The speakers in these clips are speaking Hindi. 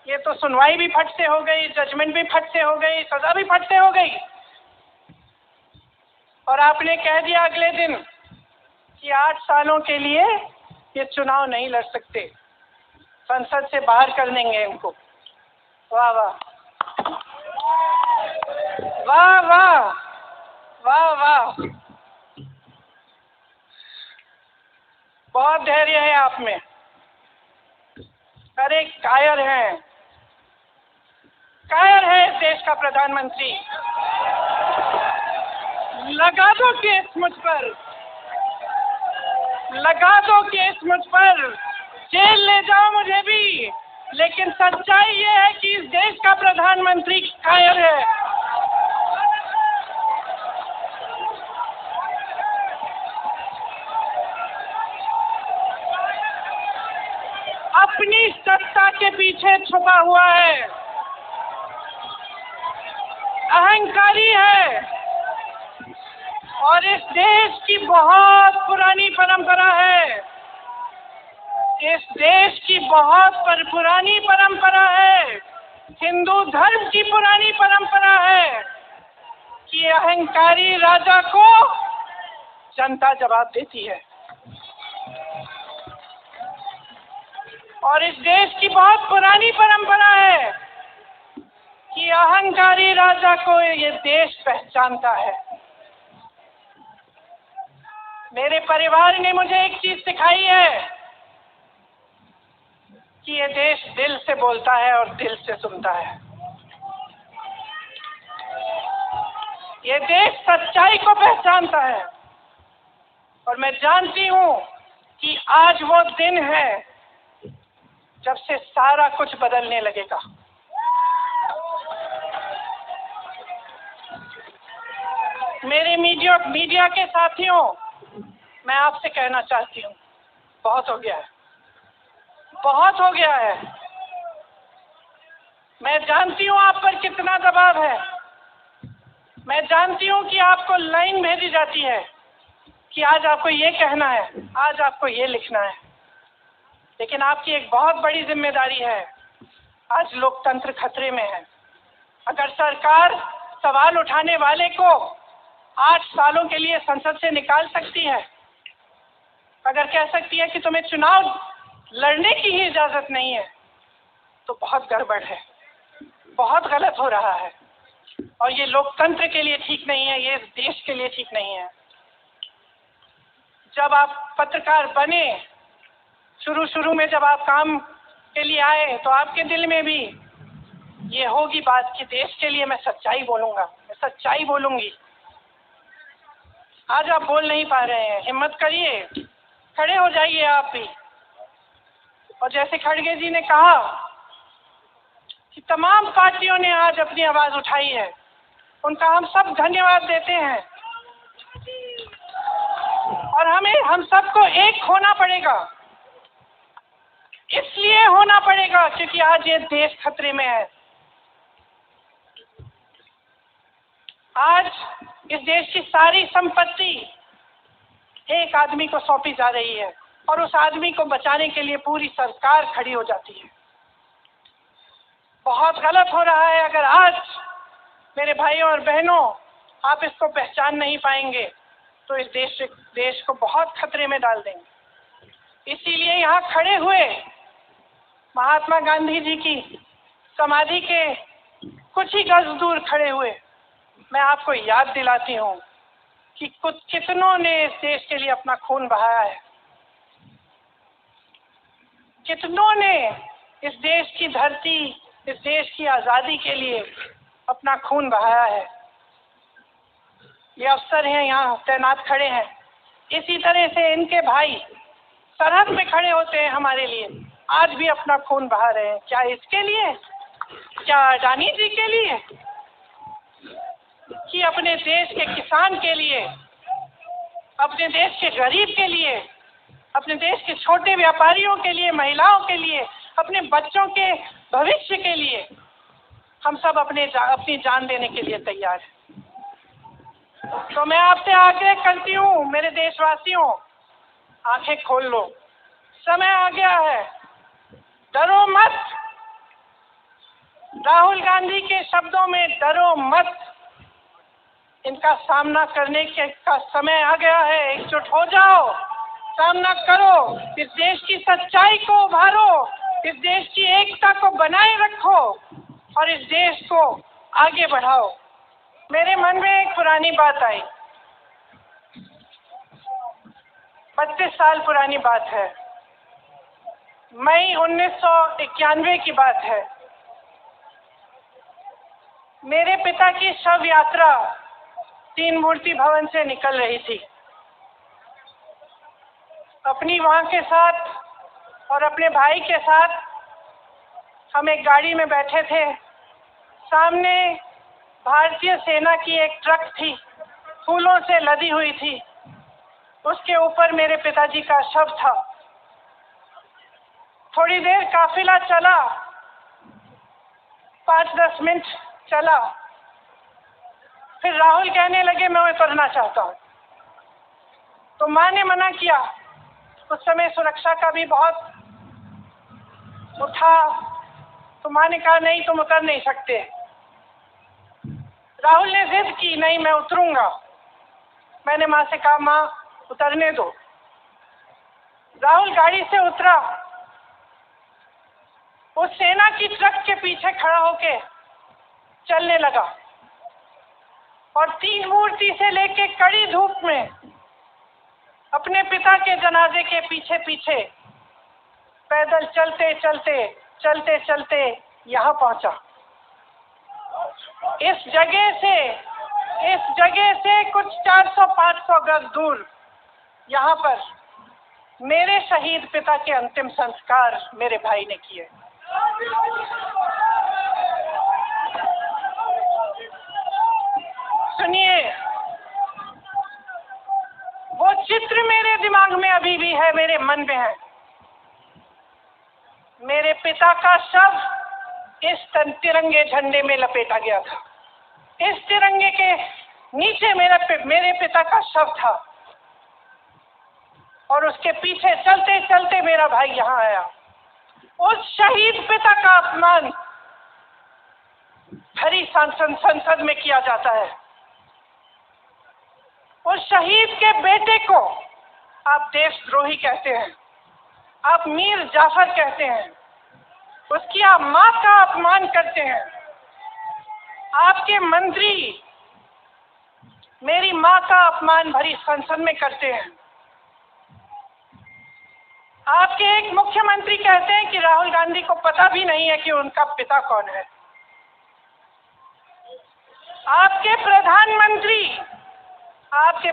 ये तो सुनवाई भी फट से हो गई, जजमेंट भी फट से हो गई, सजा भी फट से हो गई, और आपने कह दिया अगले दिन कि 8 सालों के लिए ये चुनाव नहीं लड़ सकते, संसद से बाहर कर देंगे इनको। वाह वाह वाह वाह वाह वाह, बहुत धैर्य है आप में। अरे कायर है, कायर है इस देश का प्रधानमंत्री। लगा दो केस मुझ पर, लगा दो केस मुझ पर, जेल ले जाओ मुझे भी, लेकिन सच्चाई ये है कि इस देश का प्रधानमंत्री कायर है। अपनी सत्ता के पीछे छुपा हुआ है, अहंकारी है, और इस देश की बहुत पुरानी परंपरा है, इस देश की बहुत पुरानी परंपरा है, हिंदू धर्म की पुरानी परंपरा है कि अहंकारी राजा को जनता जवाब देती है। और इस देश की बहुत पुरानी परंपरा है कि अहंकारी राजा को ये देश पहचानता है। मेरे परिवार ने मुझे एक चीज सिखाई है कि ये देश दिल से बोलता है और दिल से सुनता है। ये देश सच्चाई को पहचानता है, और मैं जानती हूं कि आज वो दिन है जब से सारा कुछ बदलने लगेगा। मेरे मीडिया के साथियों, मैं आपसे कहना चाहती हूँ, बहुत हो गया है, बहुत हो गया है। मैं जानती हूँ आप पर कितना दबाव है, मैं जानती हूँ कि आपको लाइन भेजी जाती है कि आज आपको ये कहना है, आज आपको ये लिखना है, लेकिन आपकी एक बहुत बड़ी जिम्मेदारी है। आज लोकतंत्र खतरे में है। अगर सरकार सवाल उठाने वाले को 8 सालों के लिए संसद से निकाल सकती है, अगर कह सकती है कि तुम्हें चुनाव लड़ने की ही इजाजत नहीं है, तो बहुत गड़बड़ है, बहुत गलत हो रहा है, और ये लोकतंत्र के लिए ठीक नहीं है, ये देश के लिए ठीक नहीं है। जब आप पत्रकार बने, शुरू में जब आप काम के लिए आए, तो आपके दिल में भी ये होगी बात कि देश के लिए मैं सच्चाई बोलूंगा, मैं सच्चाई बोलूंगी। आज आप बोल नहीं पा रहे हैं, हिम्मत करिए, खड़े हो जाइए आप भी। और जैसे खड़गे जी ने कहा कि तमाम पार्टियों ने आज अपनी आवाज उठाई है, उनका हम सब धन्यवाद देते हैं, और हम सबको एक होना पड़ेगा। इसलिए होना पड़ेगा क्योंकि आज ये देश खतरे में है। आज इस देश की सारी संपत्ति एक आदमी को सौंपी जा रही है, और उस आदमी को बचाने के लिए पूरी सरकार खड़ी हो जाती है। बहुत गलत हो रहा है। अगर आज मेरे भाइयों और बहनों आप इसको पहचान नहीं पाएंगे तो इस देश को बहुत खतरे में डाल देंगे। इसीलिए यहाँ खड़े हुए महात्मा गांधी जी की समाधि के कुछ ही गज दूर खड़े हुए मैं आपको याद दिलाती हूँ कि कितनों ने इस देश के लिए अपना खून बहाया है, कितनों ने इस देश की धरती, इस देश की आज़ादी के लिए अपना खून बहाया है। ये अफसर हैं यहाँ तैनात खड़े हैं, इसी तरह से इनके भाई सरहद पे खड़े होते हैं हमारे लिए, आज भी अपना खून बहा रहे हैं। क्या इसके लिए, क्या अडानी जी के लिए, कि अपने देश के किसान के लिए, अपने देश के गरीब के लिए, अपने देश के छोटे व्यापारियों के लिए, महिलाओं के लिए, अपने बच्चों के भविष्य के लिए हम सब अपनी जान देने के लिए तैयार हैं। तो मैं आपसे आग्रह करती हूँ मेरे देशवासियों, आंखें खोल लो, समय आ गया है, डरो मत, राहुल गांधी के शब्दों में डरो मत, इनका सामना करने का समय आ गया है। एकजुट हो जाओ, सामना करो, इस देश की सच्चाई को उभारो, इस देश की एकता को बनाए रखो और इस देश को आगे बढ़ाओ। मेरे मन में एक पुरानी बात आई, 32 साल पुरानी बात है। मई 1991 की बात है। मेरे पिता की शव यात्रा तीन मूर्ति भवन से निकल रही थी। अपनी मां के साथ और अपने भाई के साथ हम एक गाड़ी में बैठे थे। सामने भारतीय सेना की एक ट्रक थी, फूलों से लदी हुई थी। उसके ऊपर मेरे पिताजी का शव था। थोड़ी देर काफिला चला, 5-10 मिनट चला। फिर राहुल कहने लगे मैं उतरना चाहता हूँ। तो माँ ने मना किया। उस समय सुरक्षा का भी बहुत उठा, तो माँ ने कहा नहीं, तुम उतर नहीं सकते। राहुल ने जिद की, नहीं मैं उतरूंगा। मैंने माँ से कहा माँ उतरने दो। राहुल गाड़ी से उतरा, उस सेना की ट्रक के पीछे खड़ा होके चलने लगा और तीन मूर्ति से लेके कड़ी धूप में अपने पिता के जनाजे के पीछे पीछे पैदल चलते चलते चलते चलते यहाँ पहुंचा। इस जगह से कुछ 400-500 गज दूर यहाँ पर मेरे शहीद पिता के अंतिम संस्कार मेरे भाई ने किए। सुनिए, वो चित्र मेरे दिमाग में अभी भी है, मेरे मन में है। मेरे पिता का शव इस तिरंगे झंडे में लपेटा गया था। इस तिरंगे के नीचे मेरे पिता का शव था और उसके पीछे चलते चलते मेरा भाई यहाँ आया। उस शहीद पिता का अपमान भरी संसद में किया जाता है। उस शहीद के बेटे को आप देशद्रोही कहते हैं, आप मीर जाफर कहते हैं, उसकी आप मां का अपमान करते हैं। आपके मंत्री मेरी मां का अपमान भरी संसद में करते हैं। आपके एक मुख्यमंत्री कहते हैं कि राहुल गांधी को पता भी नहीं है कि उनका पिता कौन है। आपके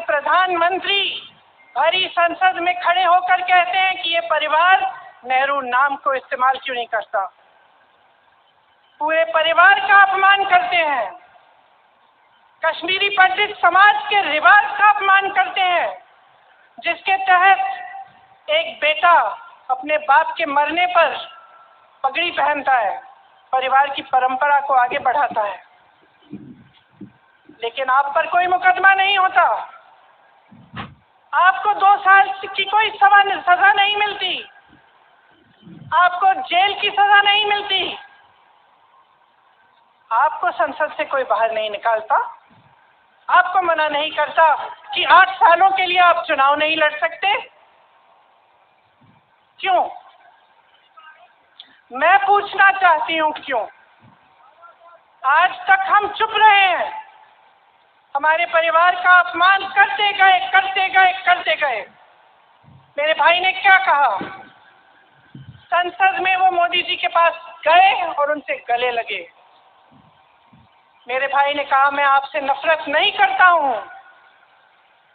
प्रधानमंत्री भरी संसद में खड़े होकर कहते हैं कि ये परिवार नेहरू नाम को इस्तेमाल क्यों नहीं करता। पूरे परिवार का अपमान करते हैं। कश्मीरी पंडित समाज के रिवाज का अपमान करते हैं, जिसके तहत एक बेटा अपने बाप के मरने पर पगड़ी पहनता है, परिवार की परंपरा को आगे बढ़ाता है। लेकिन आप पर कोई मुकदमा नहीं होता, आपको 2 साल की कोई सजा नहीं मिलती, आपको जेल की सजा नहीं मिलती, आपको संसद से कोई बाहर नहीं निकालता, आपको मना नहीं करता कि 8 सालों के लिए आप चुनाव नहीं लड़ सकते। क्यों? मैं पूछना चाहती हूं क्यों? आज तक हम चुप रहे हैं, हमारे परिवार का अपमान करते गए। मेरे भाई ने क्या कहा? संसद में वो मोदी जी के पास गए और उनसे गले लगे। मेरे भाई ने कहा मैं आपसे नफरत नहीं करता हूं,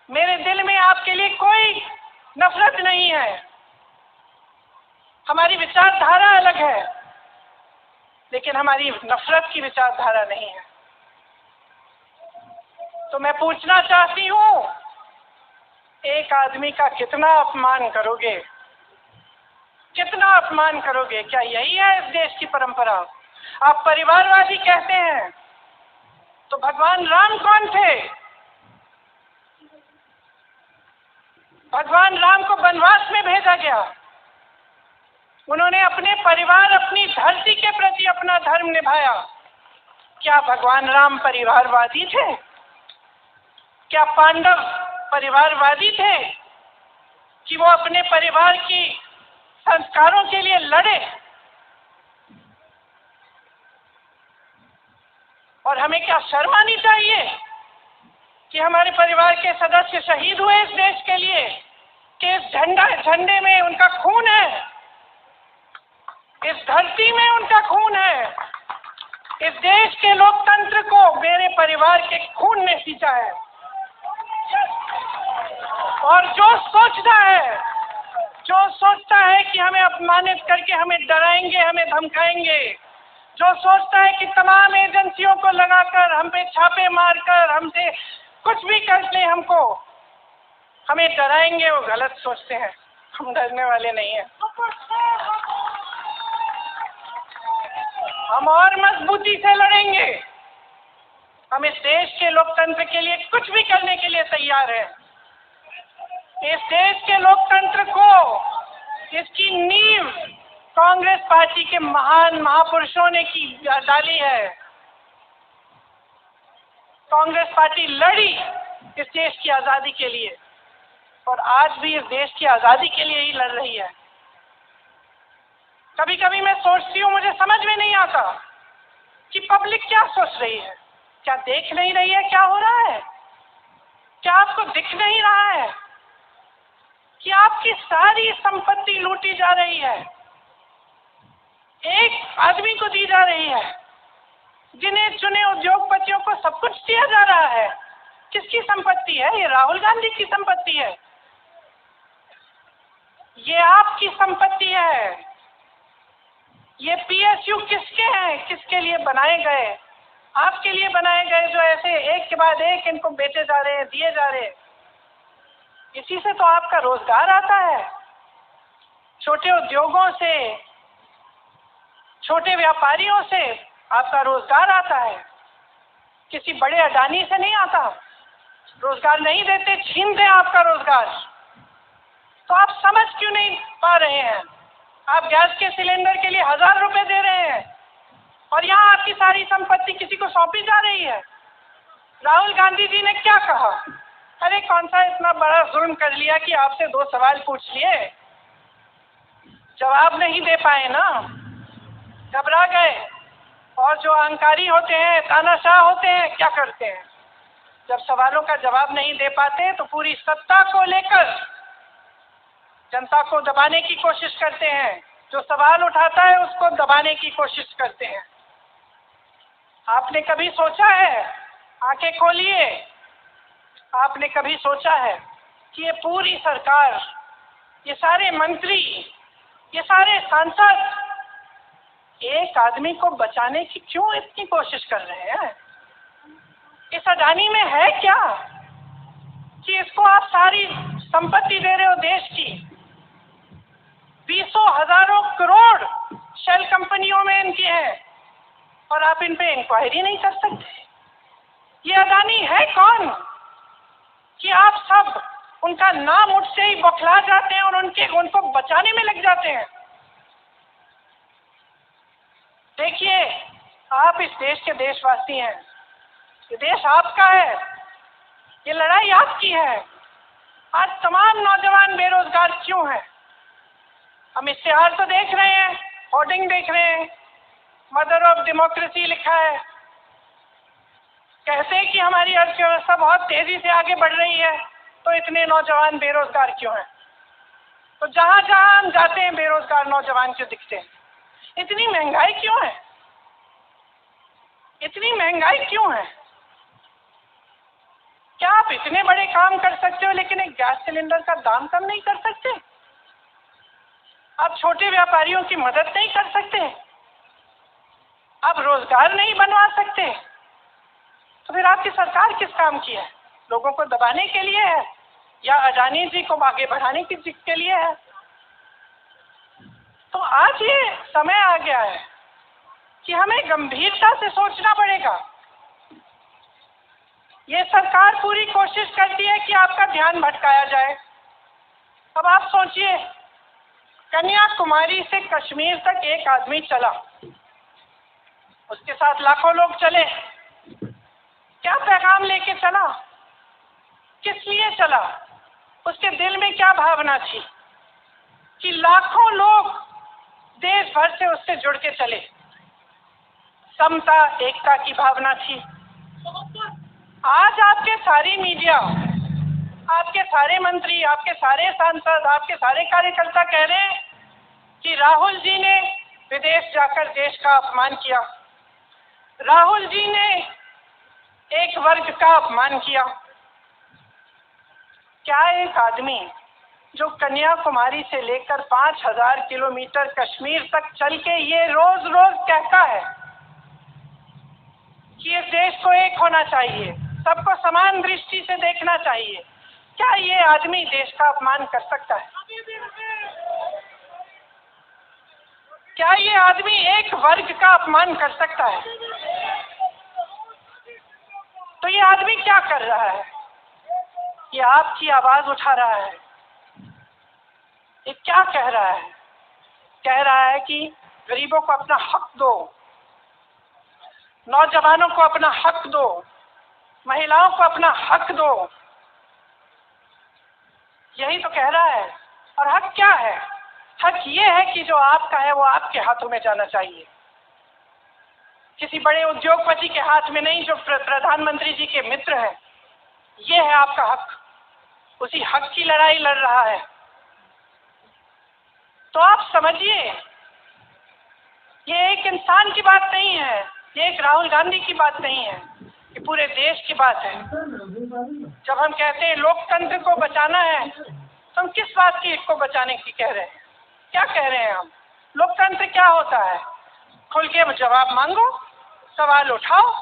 मेरे दिल में आपके लिए कोई नफरत नहीं है, हमारी विचारधारा अलग है, लेकिन हमारी नफरत की विचारधारा नहीं है। तो मैं पूछना चाहती हूं, एक आदमी का कितना अपमान करोगे? कितना अपमान करोगे? क्या यही है इस देश की परंपरा? आप परिवारवादी कहते हैं, तो भगवान राम कौन थे? भगवान राम को वनवास में भेजा गया, उन्होंने अपने परिवार, अपनी धरती के प्रति अपना धर्म धर्म निभाया? क्या भगवान राम परिवारवादी थे? क्या पांडव परिवारवादी थे कि वो अपने परिवार की संस्कारों के लिए लड़े? और हमें क्या शर्म आनी चाहिए कि हमारे परिवार के सदस्य शहीद हुए इस देश के लिए, कि इस झंडे में उनका खून है, इस धरती में उनका खून है, इस देश के लोकतंत्र को मेरे परिवार के खून ने सींचा है। और जो सोचता है कि हमें अपमानित करके हमें डराएंगे, हमें धमकाएंगे, जो सोचता है कि तमाम एजेंसियों को लगाकर हम पे छापे मारकर हमसे कुछ भी कर ले, हमको हमें डराएंगे, वो गलत सोचते हैं। हम डरने वाले नहीं हैं। हम और मजबूती से लड़ेंगे। हम इस देश के लोकतंत्र के लिए कुछ भी करने के लिए तैयार हैं। इस देश के लोकतंत्र को, इसकी नींव कांग्रेस पार्टी के महान महापुरुषों ने की डाली है। कांग्रेस पार्टी लड़ी इस देश की आजादी के लिए और आज भी इस देश की आजादी के लिए ही लड़ रही है। कभी कभी मैं सोचती हूँ, मुझे समझ में नहीं आता कि पब्लिक क्या सोच रही है। क्या देख नहीं रही है क्या हो रहा है? क्या आपको दिख नहीं रहा है कि आपकी सारी संपत्ति लूटी जा रही है, एक आदमी को दी जा रही है, जिन्हें चुने उद्योगपतियों को सब कुछ दिया जा रहा है? किसकी संपत्ति है? ये राहुल गांधी की संपत्ति है, ये आपकी संपत्ति है। ये पीएसयू किसके हैं? किसके लिए बनाए गए? आपके लिए बनाए गए, जो ऐसे एक के बाद एक इनको बेचे जा रहे हैं, दिए जा रहे हैं। इसी से तो आपका रोजगार आता है। छोटे उद्योगों से, छोटे व्यापारियों से आपका रोजगार आता है। किसी बड़े अडानी से नहीं आता। रोजगार नहीं देते, छीनते हैं आपका रोजगार। तो आप समझ क्यों नहीं पा रहे हैं? आप गैस के सिलेंडर के लिए 1000 रुपए दे रहे हैं और यहाँ आपकी सारी संपत्ति किसी को सौंपी जा रही है। राहुल गांधी जी ने क्या कहा? अरे कौन सा इतना बड़ा जुर्म कर लिया कि आपसे 2 सवाल पूछ लिए, जवाब नहीं दे पाए ना, घबरा गए। और जो अहंकारी होते हैं, तानाशाह होते हैं, क्या करते हैं? जब सवालों का जवाब नहीं दे पाते तो पूरी सत्ता को लेकर जनता को दबाने की कोशिश करते हैं। जो सवाल उठाता है उसको दबाने की कोशिश करते हैं। आपने कभी सोचा है, आंखें खोलिए, आपने कभी सोचा है कि ये पूरी सरकार, ये सारे मंत्री, ये सारे सांसद एक आदमी को बचाने की क्यों इतनी कोशिश कर रहे हैं? इस अडानी में है क्या कि इसको आप सारी संपत्ति दे रहे हो देश की? 20 हजारों करोड़ शेल कंपनियों में इनकी है और आप इन पे इंक्वायरी नहीं कर सकते। ये अडानी है कौन कि आप सब उनका नाम उठते ही बौखला जाते हैं और उनको बचाने में लग जाते हैं? देखिए, आप इस देश के देशवासी हैं, ये देश आपका है, ये लड़ाई आपकी है। आज तमाम नौजवान बेरोजगार क्यों हैं? हम इश्तेहार तो देख रहे हैं, होर्डिंग देख रहे हैं, मदर ऑफ डेमोक्रेसी लिखा है, कहते हैं कि हमारी अर्थव्यवस्था बहुत तेजी से आगे बढ़ रही है, तो इतने नौजवान बेरोजगार क्यों हैं? तो जहां जहां हम जाते हैं बेरोजगार नौजवान क्यों दिखते हैं? इतनी महंगाई क्यों है? इतनी महंगाई क्यों है? क्या आप इतने बड़े काम कर सकते हो लेकिन एक गैस सिलेंडर का दाम कम नहीं कर सकते? आप छोटे व्यापारियों की मदद नहीं कर सकते? आप रोजगार नहीं बनवा सकते? तो फिर आपकी सरकार किस काम की है? लोगों को दबाने के लिए है या अडानी जी को आगे बढ़ाने के लिए है? तो आज ये समय आ गया है कि हमें गंभीरता से सोचना पड़ेगा। ये सरकार पूरी कोशिश करती है कि आपका ध्यान भटकाया जाए। अब आप सोचिए, कन्याकुमारी से कश्मीर तक एक आदमी चला, साथ लाखों लोग चले। क्या पैगाम लेके चला, किस लिए चला, उसके दिल में क्या भावना थी कि लाखों लोग देश भर से उससे जुड़ के चले। समता एकता की भावना थी। आज आपके सारी मीडिया, आपके सारे मंत्री, आपके सारे सांसद, आपके सारे कार्यकर्ता कह रहे हैं कि राहुल जी ने विदेश जाकर देश का अपमान किया, राहुल जी ने एक वर्ग का अपमान किया। क्या एक आदमी जो कन्याकुमारी से लेकर 5000 किलोमीटर कश्मीर तक चल के ये रोज रोज कहता है कि इस देश को एक होना चाहिए, सबको समान दृष्टि से देखना चाहिए, क्या ये आदमी देश का अपमान कर सकता है? क्या ये आदमी एक वर्ग का अपमान कर सकता है? तो ये आदमी क्या कर रहा है? ये आपकी आवाज उठा रहा है। ये क्या कह रहा है? कह रहा है कि गरीबों को अपना हक दो, नौजवानों को अपना हक दो, महिलाओं को अपना हक दो। यही तो कह रहा है। और हक क्या है? हक ये है कि जो आपका है वो आपके हाथों में जाना चाहिए, किसी बड़े उद्योगपति के हाथ में नहीं जो प्रधानमंत्री जी के मित्र हैं। ये है आपका हक। उसी हक की लड़ाई लड़ रहा है। तो आप समझिए, ये एक इंसान की बात नहीं है, ये एक राहुल गांधी की बात नहीं है, ये पूरे देश की बात है। जब हम कहते हैं लोकतंत्र को बचाना है, तो हम किस बात की को बचाने की कह रहे हैं? क्या कह रहे हैं हम? लोकतंत्र क्या होता है? खुल के जवाब मांगो, सवाल उठाओ।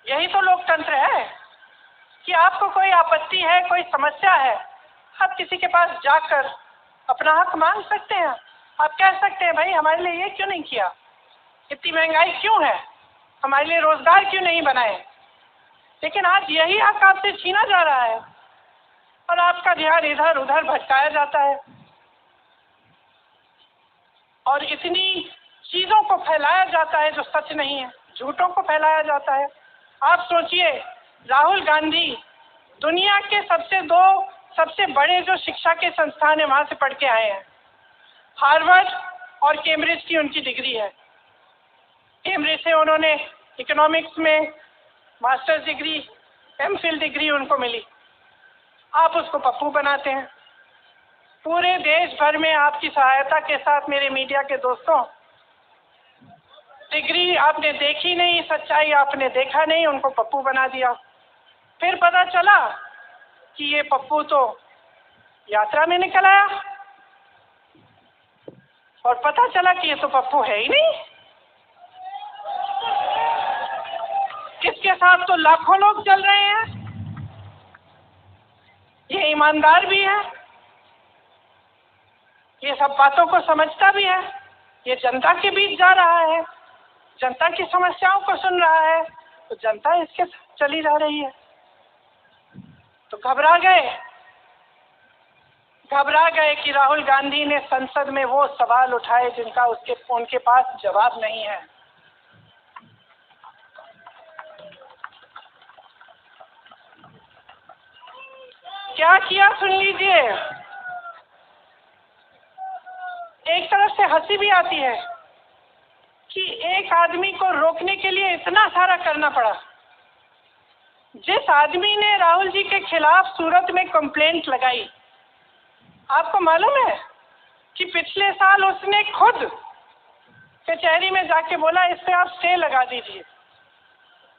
यही तो लोकतंत्र है कि आपको कोई आपत्ति है, कोई समस्या है, आप किसी के पास जाकर अपना हक मांग सकते हैं। आप कह सकते हैं भाई हमारे लिए ये क्यों नहीं किया, इतनी महंगाई क्यों है, हमारे लिए रोजगार क्यों नहीं बनाए। लेकिन आज यही हक आपसे छीना जा रहा है और आपका ध्यान इधर उधर भटकाया जाता है और इतनी चीजों को फैलाया जाता है जो सच नहीं है, झूठों को फैलाया जाता है। आप सोचिए, राहुल गांधी दुनिया के सबसे बड़े जो शिक्षा के संस्थान है वहां से पढ़ के आए हैं। हार्वर्ड और कैम्ब्रिज की उनकी डिग्री है। कैम्ब्रिज से उन्होंने इकोनॉमिक्स में मास्टर्स डिग्री, एमफिल डिग्री उनको मिली। आप उसको पप्पू बनाते हैं। पूरे देश भर में आपकी सहायता के साथ मेरे मीडिया के दोस्तों, डिग्री आपने देखी नहीं, सच्चाई आपने देखा नहीं, उनको पप्पू बना दिया। फिर पता चला कि ये पप्पू तो यात्रा में निकल आया और पता चला कि ये तो पप्पू है ही नहीं। किसके साथ तो लाखों लोग चल रहे हैं। ये ईमानदार भी है, ये सब बातों को समझता भी है, ये जनता के बीच जा रहा है, जनता की समस्याओं को सुन रहा है, तो जनता इसके साथ चली जा रही है। तो घबरा गए कि राहुल गांधी ने संसद में वो सवाल उठाए जिनका उनके पास जवाब नहीं है। क्या किया सुन लीजिए। एक तरफ से हंसी भी आती है कि एक आदमी को रोकने के लिए इतना सारा करना पड़ा। जिस आदमी ने राहुल जी के खिलाफ सूरत में कंप्लेंट लगाई, आपको मालूम है कि पिछले साल उसने खुद कचहरी में जाके बोला इस पे आप स्टे लगा दीजिए।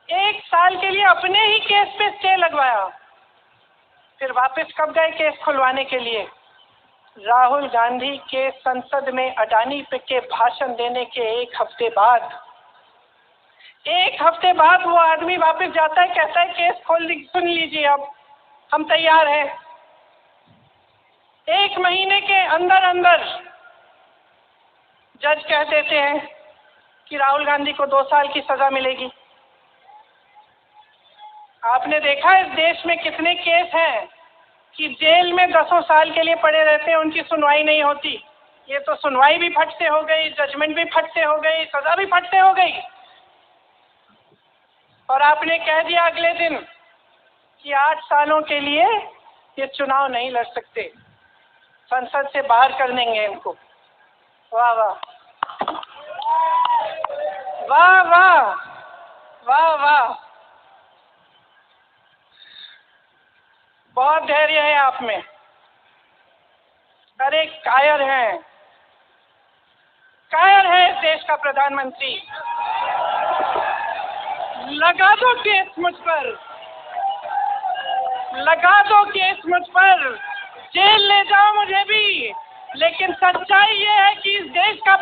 1 साल के लिए अपने ही केस पे स्टे लगवाया। फिर वापस कब गए केस खुलवाने के लिए? राहुल गांधी के संसद में अडानी पे के भाषण देने के 1 हफ्ते बाद। 1 हफ्ते बाद वो आदमी वापस जाता है, कहता है केस सुन लीजिए, अब हम तैयार हैं। 1 महीने के अंदर जज कह देते हैं कि राहुल गांधी को 2 साल की सजा मिलेगी। आपने देखा इस देश में कितने केस हैं कि जेल में 10 साल के लिए पड़े रहते हैं, उनकी सुनवाई नहीं होती। ये तो सुनवाई भी फट से हो गई, जजमेंट भी फट से हो गई, सजा भी फट से हो गई, और आपने कह दिया अगले दिन कि 8 सालों के लिए ये चुनाव नहीं लड़ सकते, संसद से बाहर कर देंगे इनको। वाह वाह वाह वाह वाह वाह, बहुत धैर्य है आप में। अरे कायर है, कायर है इस देश का प्रधानमंत्री। लगा दो केस मुझ पर, लगा दो केस मुझ पर, जेल ले जाओ मुझे भी, लेकिन सच्चाई ये है कि इस देश का